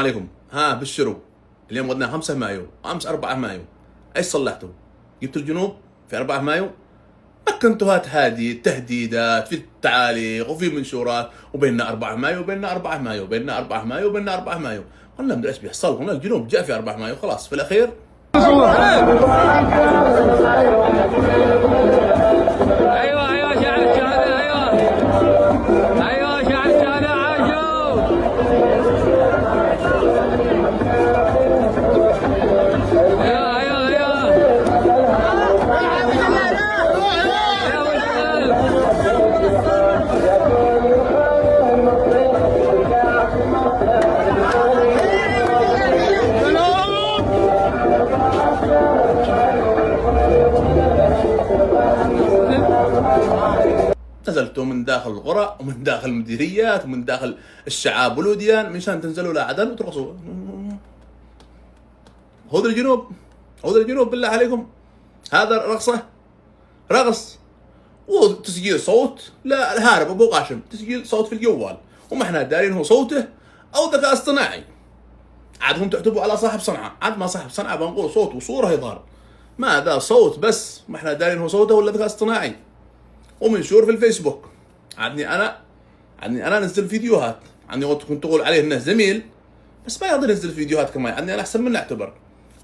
عليكم، ها بشروا. اليوم غدنا 5 مايو، امس 4 مايو. ايش صلحتوا؟ جبتوا الجنوب في 4 مايو؟ مكنتوهات هذه التهديدات في التعاليق وفي منشورات، وبيننا 4 مايو وبيننا 4 مايو وبيننا 4 مايو وبيننا 4 مايو. قلنا مدري ايش بيحصل، قلنا الجنوب جاء في 4 مايو خلاص في الاخير. ايوه ايوه شعب الشارع، ايوه ايوه شعب الشارع عاشوا. ايوه ايوه ايوه نزلتوا من داخل القرى ومن داخل المديريات ومن داخل الشعاب والوديان مشان تنزلوا لعدن وترقصوا. هذا الجنوب، هذا الجنوب بالله عليكم، هذا رقصه، رقص وتسجيل صوت. لا الهارب ابو قاشم تسجيل صوت في الجوال وما احنا دارين هو صوته او ذكاء اصطناعي. عاد هم تعتبوا على صاحب صنعه، عاد ما صاحب صنعه بنقول صوت وصوره يظهر، ما ذا صوت بس ما احنا دارين هو صوته ولا ذكاء اصطناعي. ومنشور في الفيسبوك. عندي انا انزل فيديوهات، عندي كنت تقول عليه انه زميل بس ما يقدر ينزل فيديوهات كمان، عندي انا احسن منه اعتبر.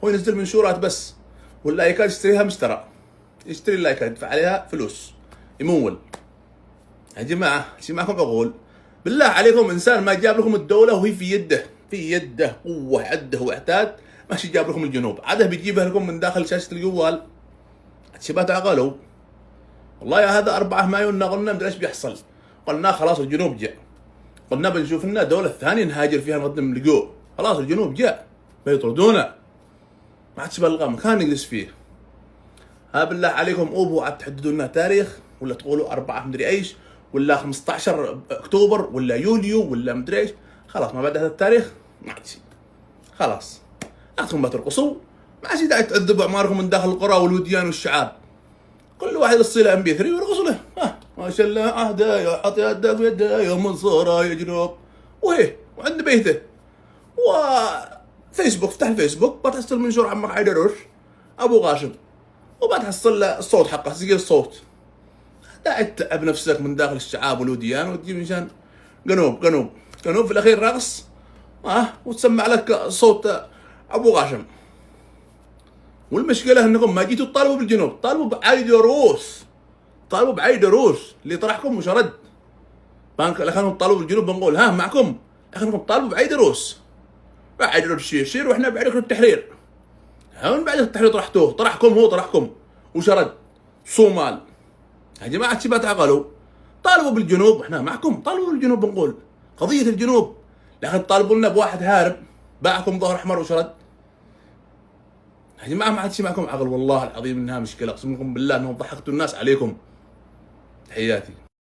هو ينزل منشورات بس، واللايكات يشتريها مشترى، يشتري اللايكات يدفع عليها فلوس يمول. يا جماعه ايش معكم اقول؟ بالله عليكم انسان ما جاب لكم الدوله وهي في يده قوه عده واعتاد، ماشي جاب لكم الجنوب، عاده بيجيبها لكم من داخل شاشه الجوال. شباب تعقلوا والله يا هذا 4 مايو قلنا مدري ايش بيحصل، قلنا خلاص الجنوب جاء، قلنا بنشوف لنا دولة ثانية نهاجر فيها نقدم لجوء، خلاص الجنوب جاء بيطردونا، ما عادش بلقى مكان نجلس فيه. ها بالله عليكم اوبوا عاد تحددوا لنا تاريخ ولا تقولوا 4 مدري ايش ولا 15 اكتوبر ولا يوليو ولا مدري ايش، خلاص ما بعد هذا التاريخ ما عاد شيء، خلاص انتم بترقصوا، ما عاد داعي تعذبوا اعماركم من داخل القرى والوديان والشعاب. كل واحد يصل ام بي 3 ويرقص له، ما شاء الله عهده يا حط يدك بيده يا منصوره يا جنوب وهي وعند بيته. وفيسبوك افتح الفيسبوك بتحصل منشور عمك عيدروش ابو غاشم، وبتحصل له الصوت حقه تسجيل الصوت. داعي تتعب نفسك من داخل الشعاب والوديان وتجيب مشان جنوب في الاخير رقص، وتسمع لك صوت ابو غاشم. والمشكله انكم ما جيتوا تطالبوا بالجنوب، طالبوا بعيدروس، طالبوا بعيدروس اللي طرحكم مش رد. لكنهم طالبوا بالجنوب بنقول ها معكم، لكنكم طالبوا بعيدروس، بعيدروس شير واحنا بعيدروس التحرير. ها من بعد التحرير طرحتوه، طرحكم هو طرحكم وش رد؟ صومال. يا جماعه شباب تعقلوا، طالبوا بالجنوب احنا معكم، طالبوا بالجنوب بنقول قضيه الجنوب، لكن طالبوا لنا بواحد هارب باعكم ظهر احمر وش رد؟ يا جماعه ما عاد شي معكم عقل والله العظيم انها مشكله، اقسم لكم بالله انهم ضحكتوا الناس عليكم. تحياتي.